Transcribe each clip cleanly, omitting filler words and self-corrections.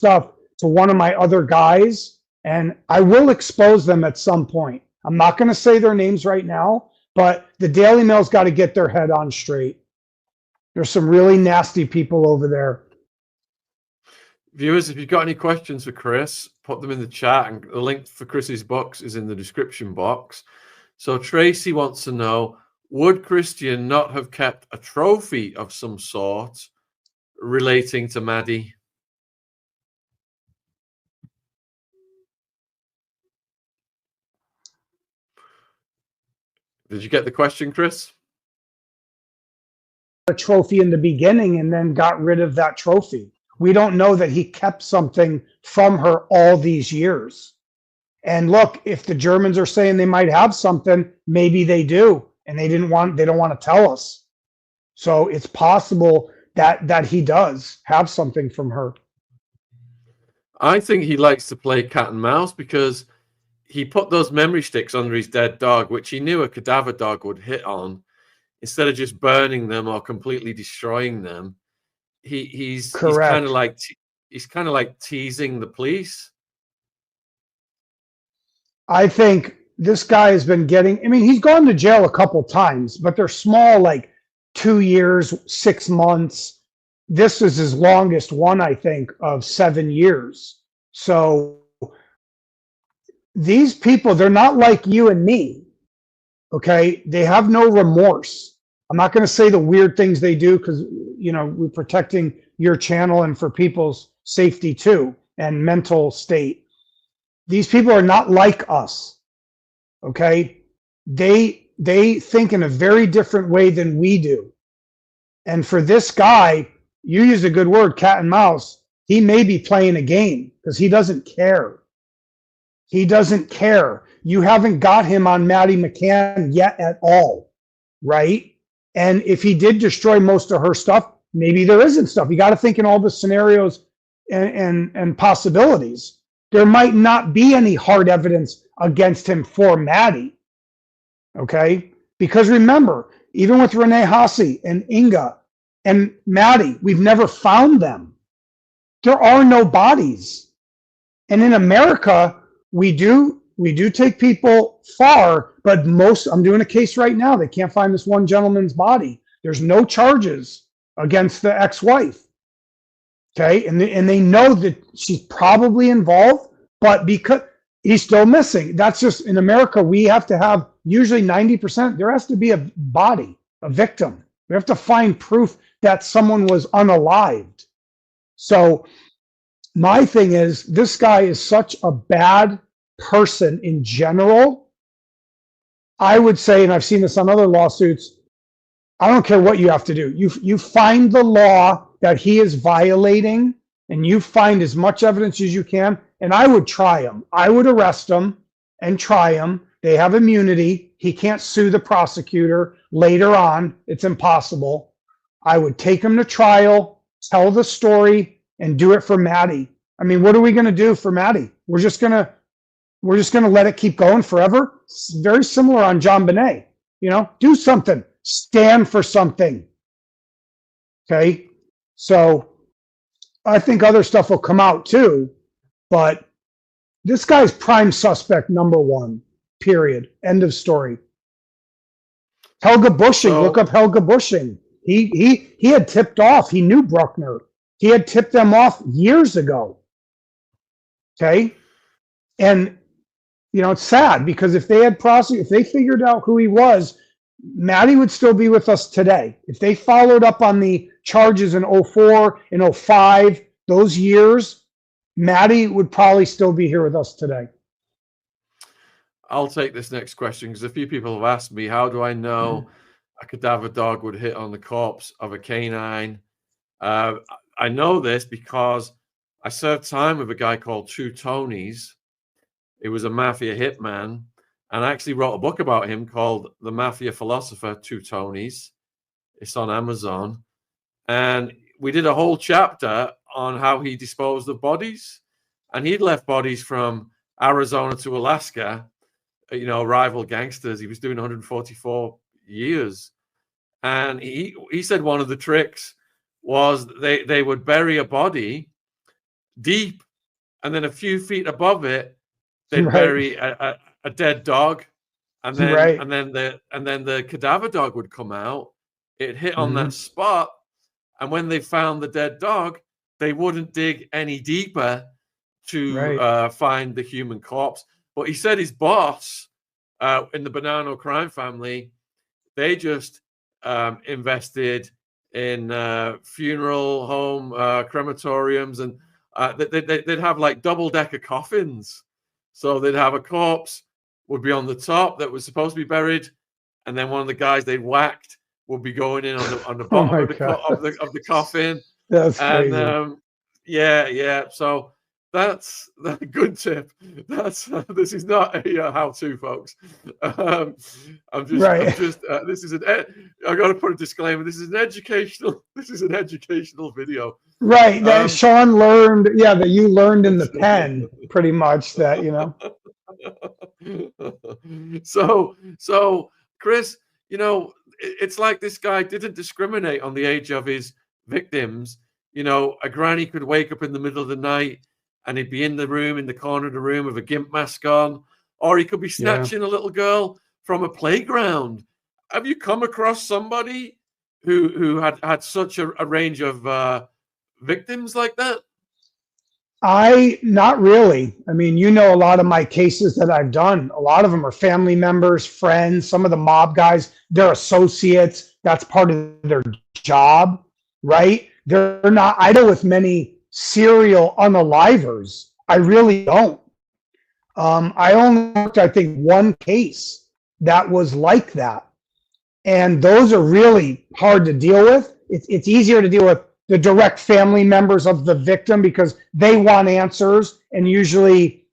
stuff to one of my other guys, and I will expose them at some point. I'm not going to say their names right now, but the Daily Mail's got to get their head on straight. There's some really nasty people over there. Viewers, if you've got any questions for Chris, put them in the chat, and the link for Chris's books is in the description box. So Tracy wants to know, would Christian not have kept a trophy of some sort relating to Maddie? Did you get the question, Chris? A trophy in the beginning and then got rid of that trophy. We don't know that he kept something from her all these years. And look, if the Germans are saying they might have something, maybe they do, and they don't want to tell us. So it's possible that he does have something from her. I think he likes to play cat and mouse because he put those memory sticks under his dead dog, which he knew a cadaver dog would hit on. Instead of just burning them or completely destroying them, he's kind of like teasing the police. I think this guy has been getting, I mean, he's gone to jail a couple times, but they're small, like 2 years, 6 months. This is his longest one, I think, of 7 years. So these people, they're not like you and me. Okay. They have no remorse. I'm not going to say the weird things they do because, you know, we're protecting your channel and for people's safety too and mental state. These people are not like us. Okay. They think in a very different way than we do. And for this guy, you use a good word, cat and mouse. He may be playing a game because he doesn't care. He doesn't care. You haven't got him on Madeleine Mccann yet at all, right? And if he did destroy most of her stuff, maybe there isn't stuff. You got to think in all the scenarios and possibilities. There might not be any hard evidence against him for Maddie, okay? Because remember, even with Renee Hasse and Inga and Maddie, we've never found them. There are no bodies. And in America, we do take people far, but I'm doing a case right now. They can't find this one gentleman's body. There's no charges against the ex-wife. Okay, and they know that she's probably involved, but because he's still missing. That's just, in America, we have to have usually 90%. There has to be a body, a victim. We have to find proof that someone was unalived. So my thing is, this guy is such a bad person in general. I would say, and I've seen this on other lawsuits, I don't care what you have to do. You find the law that he is violating, and you find as much evidence as you can, and I would try him. I would arrest him and try him. They have immunity. He can't sue the prosecutor later on. It's impossible. I would take him to trial, tell the story, and do it for Maddie. I mean, what are we going to do for Maddie? We're just going to let it keep going forever. It's very similar on John Bonet. You know, do something. Stand for something. Okay? So I think other stuff will come out too, but this guy's prime suspect #1, period. End of story. Helga Bushing, look up Helga Bushing. He had tipped off. He knew Brueckner. He had tipped them off years ago. Okay? And you know, it's sad because if they figured out who he was, Maddie would still be with us today. If they followed up on the charges in 04 and 05, those years, Maddie would probably still be here with us today. I'll take this next question because a few people have asked me, how do I know a cadaver dog would hit on the corpse of a canine? I know this because I served time with a guy called Two Tonys. It was a mafia hitman. And I actually wrote a book about him called The Mafia Philosopher, Two Tonys. It's on Amazon. And we did a whole chapter on how he disposed of bodies. And he'd left bodies from Arizona to Alaska, you know, rival gangsters. He was doing 144 years. And he said one of the tricks was they would bury a body, deep, and then a few feet above it, they'd Right. bury a dead dog, and then Right. the cadaver dog would come out. It hit on that spot, and when they found the dead dog, they wouldn't dig any deeper to find the human corpse. But he said his boss in the Bonanno crime family, they just invested in funeral home crematoriums, and they'd have like double-decker coffins. So they'd have a corpse would be on the top that was supposed to be buried, and then one of the guys they whacked would be going in on the bottom of the coffin. That's crazy. And yeah. So that's a good tip. This is not a how-to, folks. I got to put a disclaimer. This is an educational video. Right. That Shaun learned, that you learned in the pen, pretty much, that, So Chris, it's like this guy didn't discriminate on the age of his victims. A granny could wake up in the middle of the night and he'd be in the corner of the room with a gimp mask on, or he could be snatching a little girl from a playground. Have you come across somebody who had such a range of victims like that? Not really. I mean, a lot of my cases that I've done, a lot of them are family members, friends, some of the mob guys, they're associates. That's part of their job, right? I deal with many serial unalivers. I really don't. I only worked, I think, one case that was like that. And those are really hard to deal with. It's easier to deal with the direct family members of the victim because they want answers. And usually,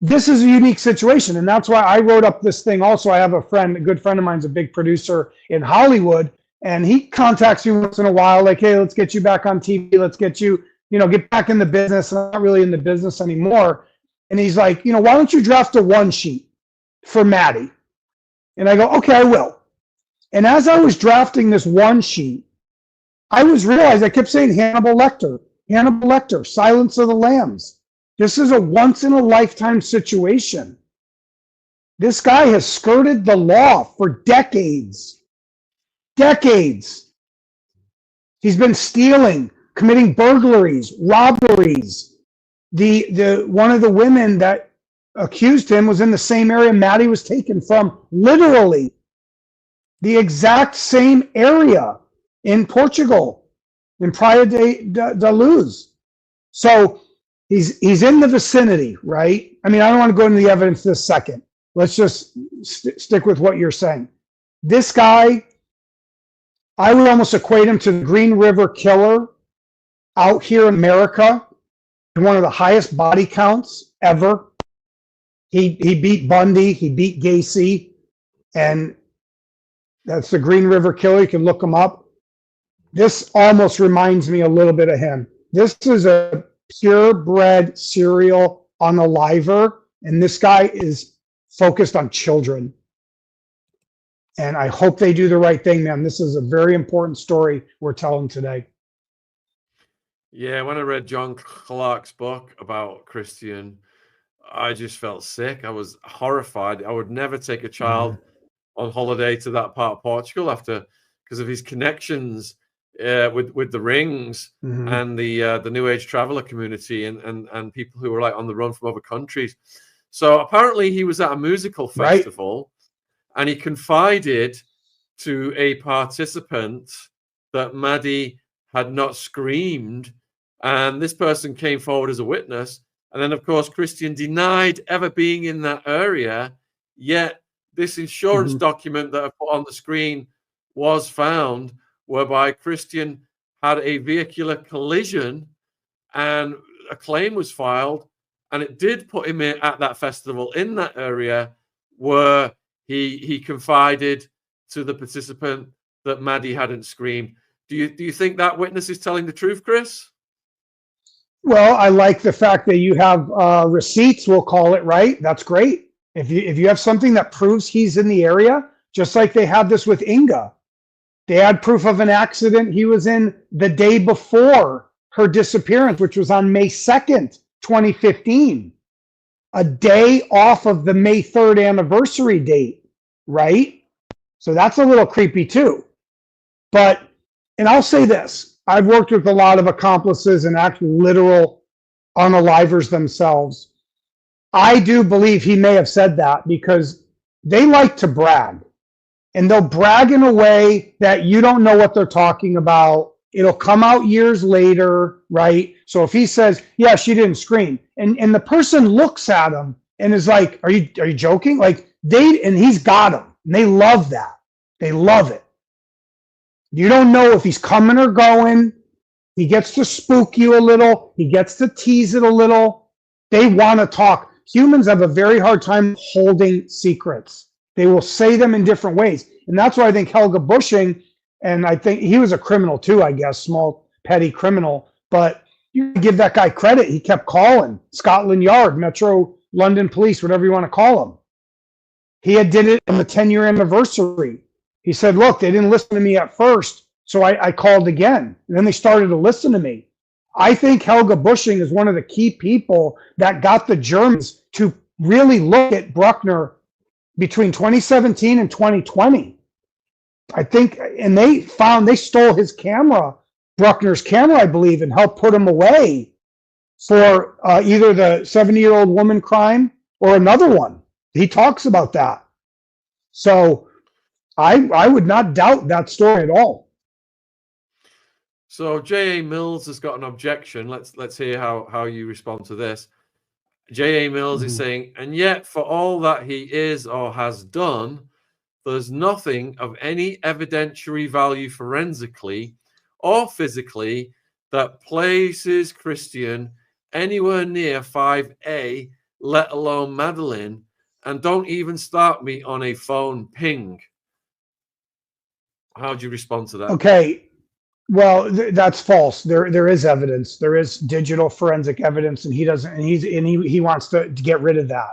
this is a unique situation. And that's why I wrote up this thing. Also, I have a good friend of mine's a big producer in Hollywood. And he contacts me once in a while, like, hey, let's get you back on TV. Let's get you, get back in the business. I'm not really in the business anymore. And he's like, why don't you draft a one sheet for Maddie? And I go, okay, I will. And as I was drafting this one sheet, I realized I kept saying Hannibal Lecter, Silence of the Lambs. This is a once in a lifetime situation. This guy has skirted the law for decades. He's been stealing, committing burglaries, robberies. The one of the women that accused him was in the same area Maddie was taken from, literally the exact same area in Portugal, in Praia da Luz. So he's in the vicinity, right? I mean, I don't want to go into the evidence this second. Let's just stick with what you're saying. This guy, I would almost equate him to the Green River Killer out here in America, one of the highest body counts ever. He beat Bundy, he beat Gacy, and that's the Green River Killer. You can look him up. This almost reminds me a little bit of him. This is a purebred serial unaliver, and this guy is focused on children. And I hope they do the right thing, man. This is a very important story we're telling today. Yeah, when I read John Clark's book about Christian, I just felt sick. I was horrified. I would never take a child on holiday to that part of Portugal because of his connections with the rings and the New Age traveler community and people who were like on the run from other countries. So apparently he was at a musical festival. And he confided to a participant that Maddie had not screamed. And this person came forward as a witness. And then, of course, Christian denied ever being in that area. Yet this insurance document that I put on the screen was found, whereby Christian had a vehicular collision and a claim was filed. And it did put him at that festival in that area where he confided to the participant that Maddie hadn't screamed. Do you think that witness is telling the truth, Chris? Well, I like the fact that you have receipts, we'll call it, right? That's great. If you have something that proves he's in the area, just like they had this with Inga. They had proof of an accident he was in the day before her disappearance, which was on May 2nd, 2015, a day off of the May 3rd anniversary date, right? So that's a little creepy too. But, and I'll say this, I've worked with a lot of accomplices and actual literal unalivers themselves. I do believe he may have said that because they like to brag. And they'll brag in a way that you don't know what they're talking about. It'll come out years later, right? So if he says, yeah, she didn't scream, and the person looks at him and is like, are you joking? Like and he's got them. And they love that. They love it. You don't know if he's coming or going. He gets to spook you a little. He gets to tease it a little. They want to talk. Humans have a very hard time holding secrets. They will say them in different ways. And that's why I think Helga Bushing, and I think he was a criminal too, I guess, small, petty criminal. But you give that guy credit. He kept calling Scotland Yard, Metro London Police, whatever you want to call them. He had did it on the 10-year anniversary. He said, look, they didn't listen to me at first, so I called again. And then they started to listen to me. I think Helga Bushing is one of the key people that got the Germans to really look at Brueckner between 2017 and 2020. I think, and they stole his camera, Brueckner's camera, I believe, and helped put him away for either the 70-year-old woman crime or another one. He talks about that. So I would not doubt that story at all. So J.A. Mills has got an objection. Let's hear how you respond to this. J.A. Mills is saying, and yet for all that he is or has done, there's nothing of any evidentiary value forensically or physically that places Christian anywhere near 5A, let alone Madeleine, and don't even start me on a phone ping. How do you respond to that? Okay. Well, that's false. There is evidence. There is digital forensic evidence, and he doesn't. And he wants to get rid of that.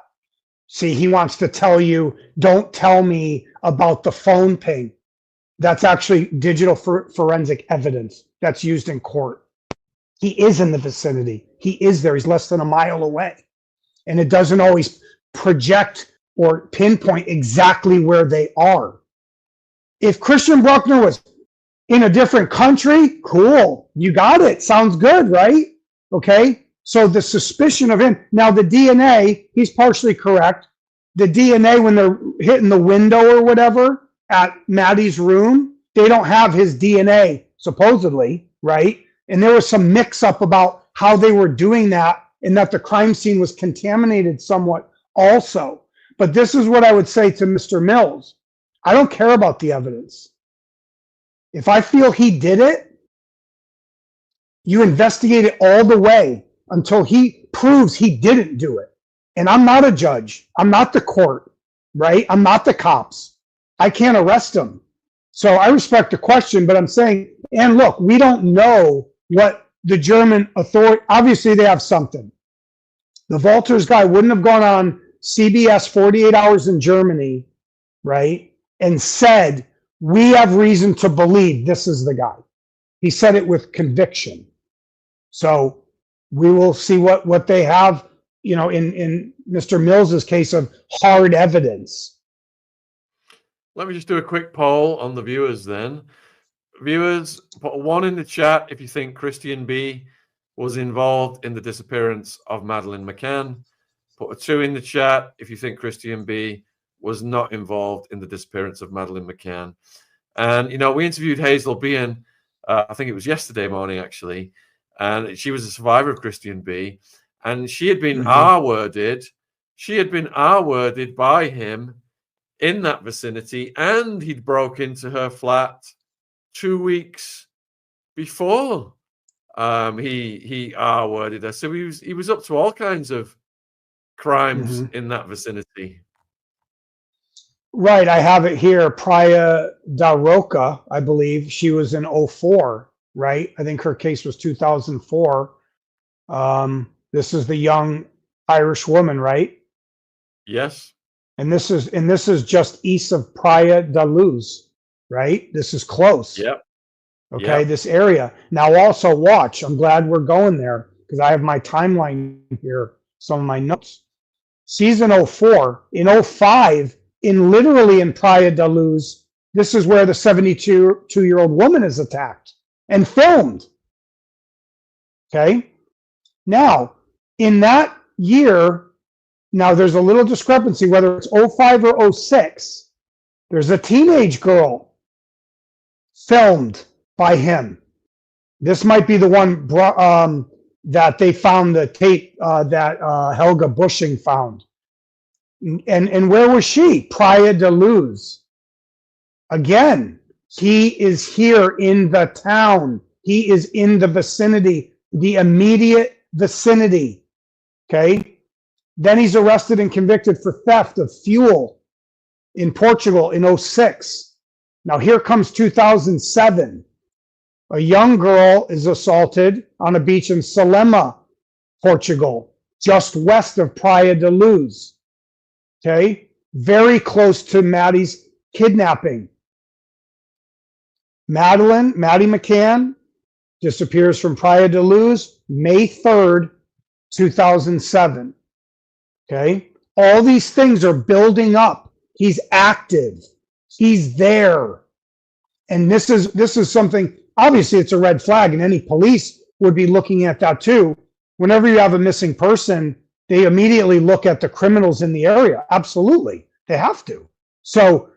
See, he wants to tell you, don't tell me about the phone ping. That's actually digital forensic evidence that's used in court. He is in the vicinity. He is there. He's less than a mile away, and it doesn't always project or pinpoint exactly where they are. If Christian Brueckner was in a different country, cool. You got it. Sounds good, right? Okay. So the suspicion of him. Now the DNA, he's partially correct. The DNA, when they're hitting the window or whatever at Maddie's room, they don't have his DNA, supposedly, right? And there was some mix up about how they were doing that and that the crime scene was contaminated somewhat also. But this is what I would say to Mr. Mills. I don't care about the evidence. If I feel he did it, you investigate it all the way until he proves he didn't do it. And I'm not a judge. I'm not the court, right? I'm not the cops. I can't arrest him. So I respect the question, but I'm saying, and look, we don't know what the German authority, obviously they have something. The Walters guy wouldn't have gone on CBS 48 Hours in Germany, right? And said, we have reason to believe this is the guy. He said it with conviction. So we will see what they have, you know, in Mr. Mills's case of hard evidence. Let me just do a quick poll on the viewers then. Viewers, put a 1 in the chat if you think Christian B was involved in the disappearance of Madeleine McCann. Put a 2 in the chat if you think Christian B was not involved in the disappearance of Madeleine McCann. And, you know, we interviewed Hazel Behan, I think it was yesterday morning, actually, and she was a survivor of Christian B, and she had been R-worded. She had been R-worded by him in that vicinity, and he'd broke into her flat 2 weeks before he R-worded her. So he was up to all kinds of crimes in that vicinity. Right, I have it here. Praia da Roca, I believe. She was in 2004, right? I think her case was 2004. This is the young Irish woman, right? Yes. And this is just east of Praia da Luz, right? This is close. Yep. Okay, Yep. this area. Now also watch, I'm glad we're going there because I have my timeline here, some of my notes. Season 04, in 05, literally in Praia da Luz, this is where the 72-year-old woman is attacked and filmed. Okay, now in that year, now there's a little discrepancy whether it's 05 or 06. There's a teenage girl filmed by him. This might be the one that they found the tape that Helga Bushing found. And where was she? Praia da Luz. Again, he is here in the town. He is in the vicinity, the immediate vicinity. Okay. Then he's arrested and convicted for theft of fuel in Portugal in 06. Now here comes 2007. A young girl is assaulted on a beach in Salema, Portugal, just west of Praia da Luz. Okay, very close to Maddie's kidnapping. Madeleine Mccann disappears from Praia da Luz, May 3rd, 2007. Okay, all these things are building up. He's active. He's there. And this is something, obviously it's a red flag, and any police would be looking at that too. Whenever you have a missing person, they immediately look at the criminals in the area. Absolutely. They have to. So,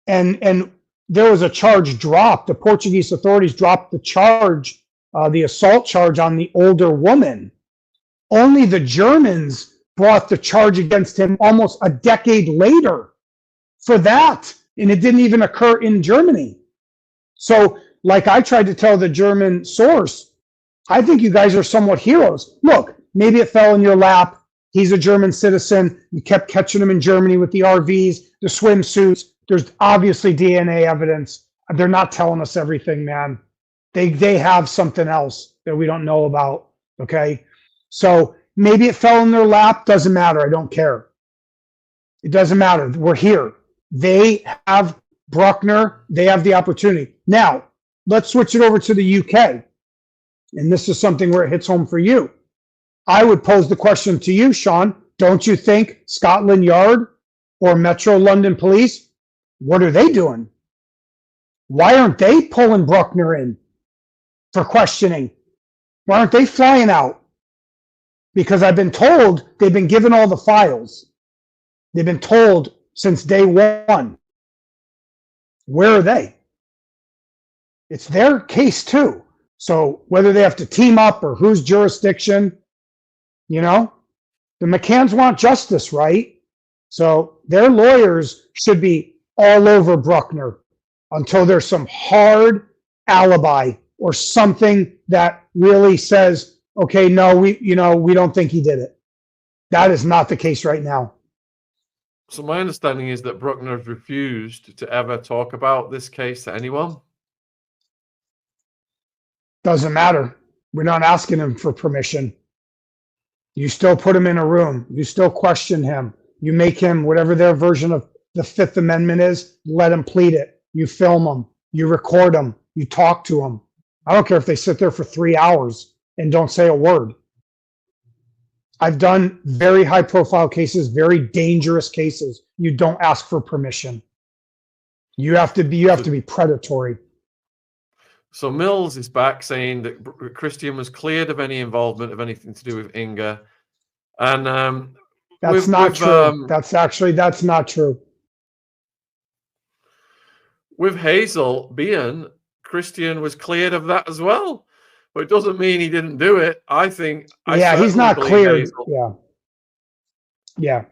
and there was a charge dropped. The Portuguese authorities dropped the charge, the assault charge on the older woman. Only the Germans brought the charge against him almost a decade later for that. And it didn't even occur in Germany. So, like I tried to tell the German source, I think you guys are somewhat heroes. Look, maybe it fell in your lap. He's a German citizen. You kept catching him in Germany with the RVs, the swimsuits. There's obviously DNA evidence. They're not telling us everything, man. They have something else that we don't know about, okay? So maybe it fell in their lap. Doesn't matter. I don't care. It doesn't matter. We're here. They have Brueckner. They have the opportunity. Now, let's switch it over to the UK. And this is something where it hits home for you. I would pose the question to you, Shaun. Don't you think Scotland Yard or Metro London Police, what are they doing? Why aren't they pulling Brueckner in for questioning? Why aren't they flying out? Because I've been told they've been given all the files. They've been told since day one. Where are they? It's their case too. So whether they have to team up or whose jurisdiction, you know, the McCanns want justice, right? So their lawyers should be all over Brueckner until there's some hard alibi or something that really says, okay, no, we don't think he did it. That is not the case right now. So my understanding is that Brueckner has refused to ever talk about this case to anyone. Doesn't matter. We're not asking him for permission. You still put him in a room. You still question him. You make him whatever their version of the Fifth Amendment is. Let him plead it. You film him. You record him. You talk to him. I don't care if they sit there for 3 hours and don't say a word. I've done very high profile cases, very dangerous cases. You don't ask for permission. You have to be predatory. So Mills is back saying that Christian was cleared of any involvement of anything to do with Inga, and that's not true. That's not true. With Hazel being, Christian was cleared of that as well, but it doesn't mean he didn't do it. I think. He's not cleared. Hazel. Yeah.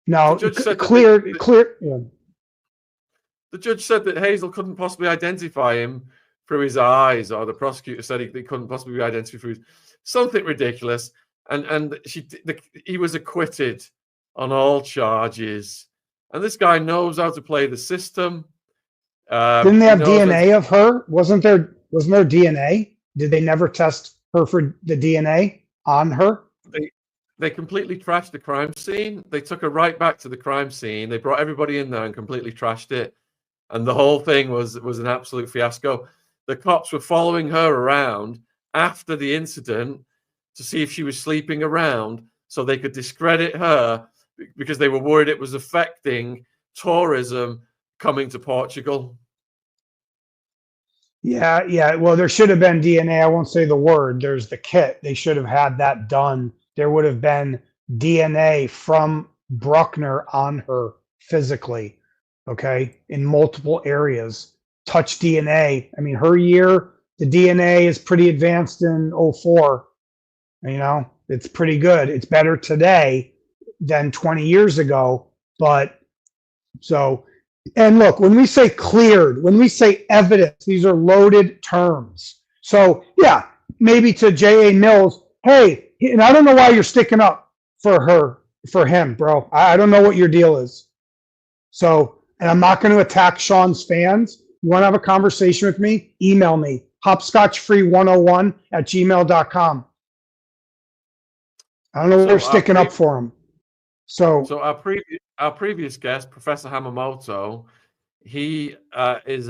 No, the judge said cleared. Yeah. The judge said that Hazel couldn't possibly identify him through his eyes, or the prosecutor said he couldn't possibly be identified through something ridiculous. And he was acquitted on all charges. And this guy knows how to play the system. Didn't they have DNA of her? Wasn't there DNA? Did they never test her for the DNA on her? They completely trashed the crime scene. They took her right back to the crime scene. They brought everybody in there and completely trashed it. And the whole thing was an absolute fiasco. the cops were following her around after the incident to see if she was sleeping around so they could discredit her because they were worried it was affecting tourism coming to Portugal. Yeah. Well, there should have been DNA. I won't say the word. There's the kit. They should have had that done. There would have been DNA from Brueckner on her physically, okay, in multiple areas. Touch DNA. I mean, her year, the DNA is pretty advanced in '04. You know, it's pretty good. It's better today than 20 years ago. But so, and look, when we say cleared, when we say evidence, these are loaded terms. So yeah, maybe to J.A. Mills, hey, and I don't know why you're sticking up for him, bro. I don't know what your deal is. So, and I'm not going to attack Shaun's fans. You want to have a conversation with me? Email me, hopscotchfree101@gmail.com. I don't know what you're sticking up for him. So our previous guest, Professor Hamamoto, he is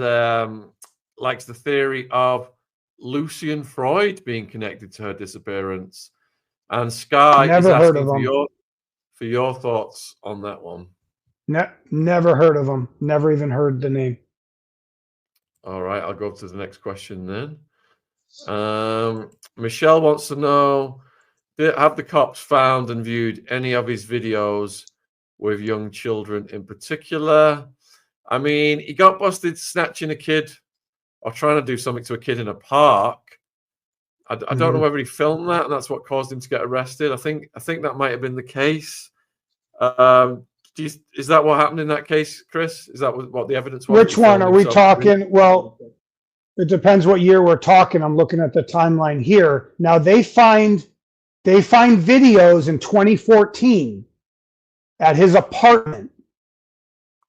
likes the theory of Lucian Freud being connected to her disappearance. And Sky is asking for your thoughts on that one. Never heard of him. Never even heard the name. All right, I'll go to the next question then. Michelle wants to know, have the cops found and viewed any of his videos with young children in particular? I mean, he got busted snatching a kid or trying to do something to a kid in a park. I don't know whether he filmed that and that's what caused him to get arrested. I think that might have been the case. Is that what happened in that case, Chris? Is that what the evidence was? Which one are we talking? Well, it depends what year we're talking. I'm looking at the timeline here. Now they find videos in 2014 at his apartment.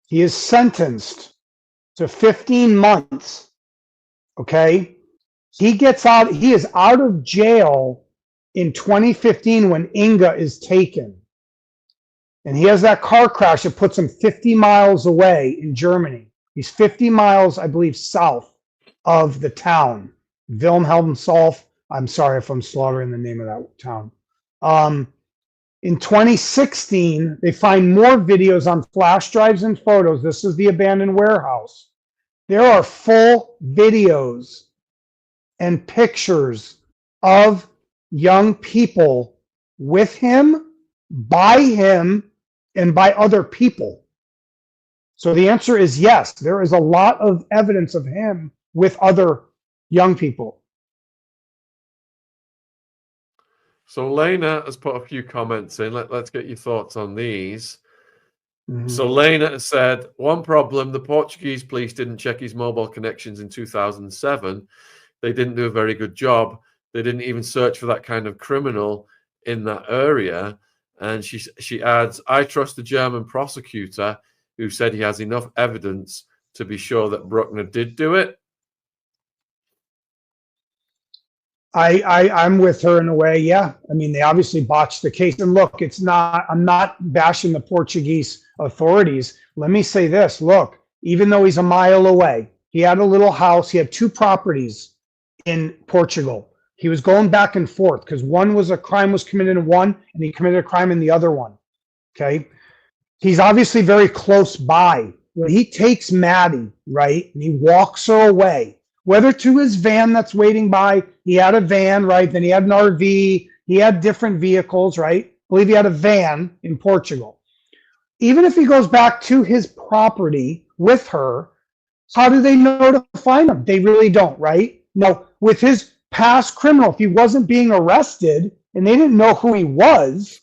He is sentenced to 15 months. Okay. He gets out. He is out of jail in 2015 when Inga is taken. And he has that car crash that puts him 50 miles away in Germany. He's 50 miles, I believe, south of the town. Wilhelmshof. I'm sorry if I'm slaughtering the name of that town. In 2016, they find more videos on flash drives and photos. This is the abandoned warehouse. There are full videos and pictures of young people with him, by him, and by other people. So the answer is yes. There is a lot of evidence of him with other young people. So Lena has put a few comments in. Let's get your thoughts on these. So Lena has said, one problem, the Portuguese police didn't check his mobile connections in 2007. They didn't do a very good job. They didn't even search for that kind of criminal in that area. And she adds, I trust the German prosecutor who said he has enough evidence to be sure that Brueckner did do it. I'm with her in a way, yeah. I mean, they obviously botched the case. And look, I'm not bashing the Portuguese authorities. Let me say this, look, even though he's a mile away, he had a little house, he had 2 properties in Portugal. He was going back and forth because one was a crime was committed in one and he committed a crime in the other one, okay? He's obviously very close by. When he takes Maddie, right, and he walks her away, whether to his van that's waiting by, he had a van, right? Then he had an RV, he had different vehicles, right? I believe he had a van in Portugal. Even if he goes back to his property with her, how do they know to find him? They really don't, right? No, with his past criminal, if he wasn't being arrested and they didn't know who he was,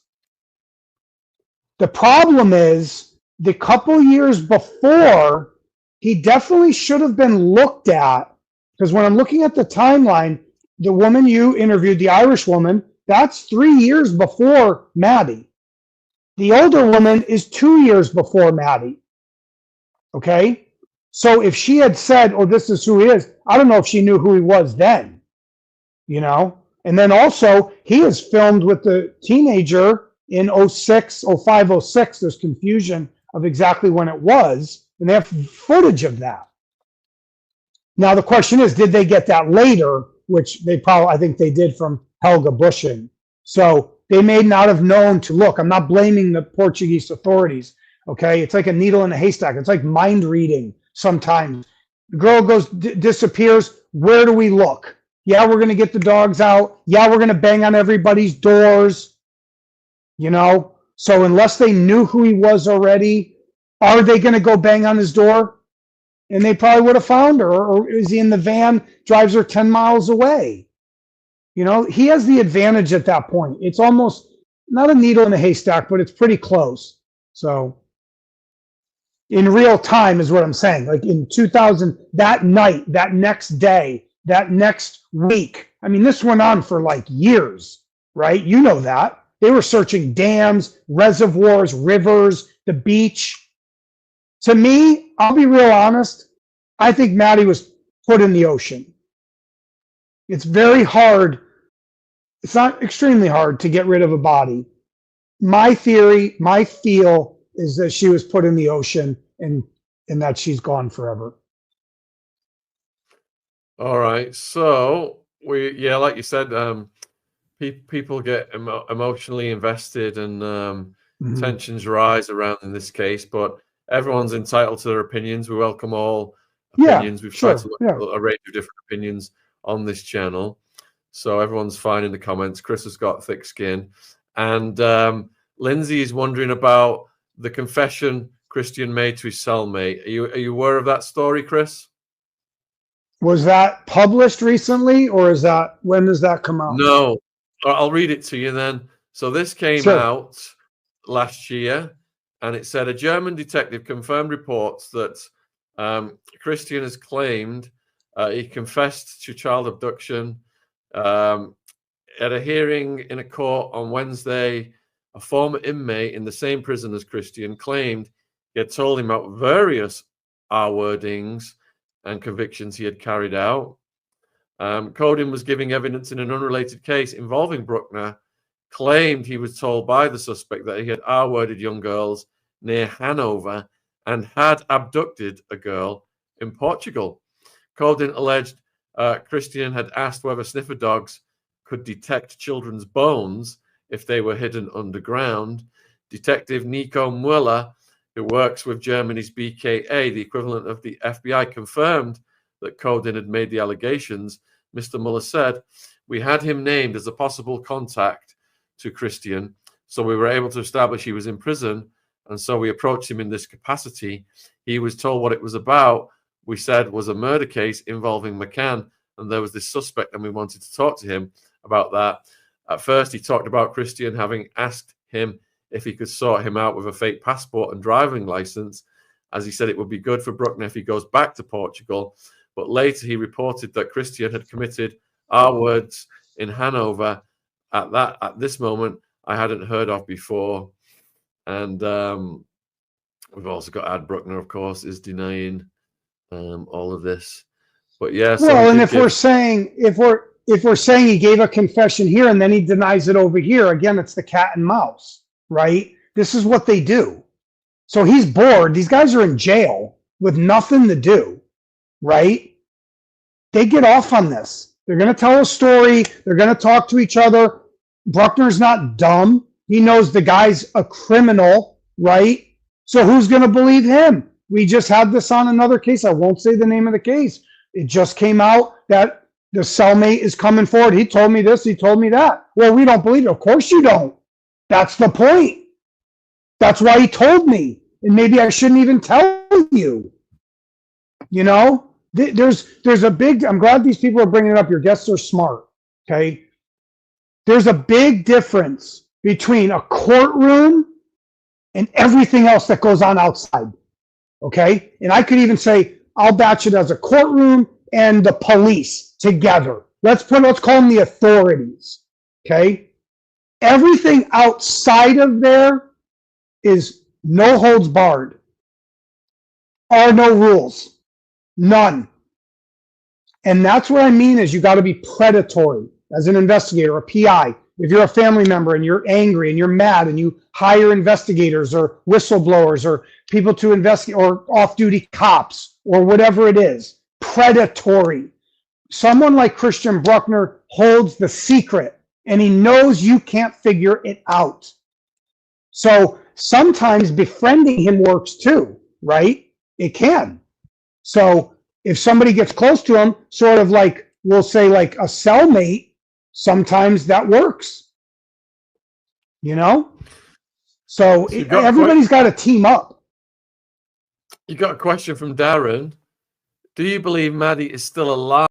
the problem is the couple years before, he definitely should have been looked at. Because when I'm looking at the timeline, the woman you interviewed, the Irish woman, that's 3 years before Maddie. The older woman is 2 years before Maddie. Okay? So if she had said, oh, this is who he is, I don't know if she knew who he was then. You know? And then also, he is filmed with the teenager in 06, 05, 06. There's confusion of exactly when it was. And they have footage of that. Now the question is, did they get that later? Which they probably, I think they did from Helga Bushing. So they may not have known to look. I'm not blaming the Portuguese authorities. Okay, it's like a needle in a haystack. It's like mind reading sometimes. The girl goes, disappears. Where do we look? Yeah, we're going to get the dogs out. Yeah, we're going to bang on everybody's doors. You know, so unless they knew who he was already, are they going to go bang on his door? And they probably would have found her. Or is he in the van, drives her 10 miles away? You know, he has the advantage at that point. It's almost not a needle in a haystack, but it's pretty close. So in real time is what I'm saying. Like in 2000, that night, that next day, that next week. I mean, this went on for like years, right? You know that. They were searching dams, reservoirs, rivers, the beach. To me, I'll be real honest, I think Maddie was put in the ocean. It's very hard. It's not extremely hard to get rid of a body. My theory, my feel is that she was put in the ocean and that she's gone forever. All right. So like you said, people get emotionally invested and tensions rise around in this case, but everyone's entitled to their opinions. We welcome all opinions. We've tried to look at a range of different opinions on this channel. So everyone's fine in the comments. Chris has got thick skin. And Lindsay is wondering about the confession Christian made to his cellmate. Are you aware of that story, Chris? Was that published recently, or when does that come out? No, I'll read it to you then. So this came out last year, and it said a German detective confirmed reports that Christian has claimed he confessed to child abduction. At a hearing in a court on Wednesday, a former inmate in the same prison as Christian claimed he had told him about various R-wordings and convictions he had carried out. Codin was giving evidence in an unrelated case involving Brueckner, claimed he was told by the suspect that he had R-worded young girls near Hanover and had abducted a girl in Portugal. Codin alleged Christian had asked whether sniffer dogs could detect children's bones if they were hidden underground. Detective Nico Mueller, who works with Germany's BKA, the equivalent of the FBI, confirmed that Codin had made the allegations. Mr. Mueller said, "We had him named as a possible contact to Christian, so we were able to establish he was in prison, and so we approached him in this capacity. He was told what it was about. We said was a murder case involving McCann, and there was this suspect, and we wanted to talk to him about that. At first, he talked about Christian having asked him if he could sort him out with a fake passport and driving license, as he said it would be good for Brueckner if he goes back to Portugal. But later he reported that Christian had committed R-words in Hanover at this moment I hadn't heard of before." And we've also got Ad Brueckner, of course, is denying all of this. But yeah, so well, and if we're saying he gave a confession here and then he denies it over here, again, it's the cat and mouse, right? This is what they do. So he's bored. These guys are in jail with nothing to do, right? They get off on this. They're going to tell a story. They're going to talk to each other. Brueckner's not dumb. He knows the guy's a criminal, right? So who's going to believe him? We just had this on another case. I won't say the name of the case. It just came out that the cellmate is coming forward. He told me this. He told me that. Well, we don't believe it. Of course you don't. That's the point. That's why he told me. And maybe I shouldn't even tell you. You know, there's a big, I'm glad these people are bringing it up. Your guests are smart. Okay. There's a big difference between a courtroom and everything else that goes on outside. Okay. And I could even say, I'll batch it as a courtroom and the police together. Let's call them the authorities. Okay. Everything outside of there is no holds barred. Are no rules. None. And that's what I mean is you got to be predatory as an investigator, a PI. If you're a family member and you're angry and you're mad and you hire investigators or whistleblowers or people to investigate or off-duty cops or whatever it is, predatory. Someone like Christian Brueckner holds the secret, and he knows you can't figure it out. So sometimes befriending him works too, right? It can. So if somebody gets close to him, sort of like, we'll say like a cellmate, sometimes that works. You know? So everybody's got to team up. You got a question from Darren. Do you believe Maddie is still alive?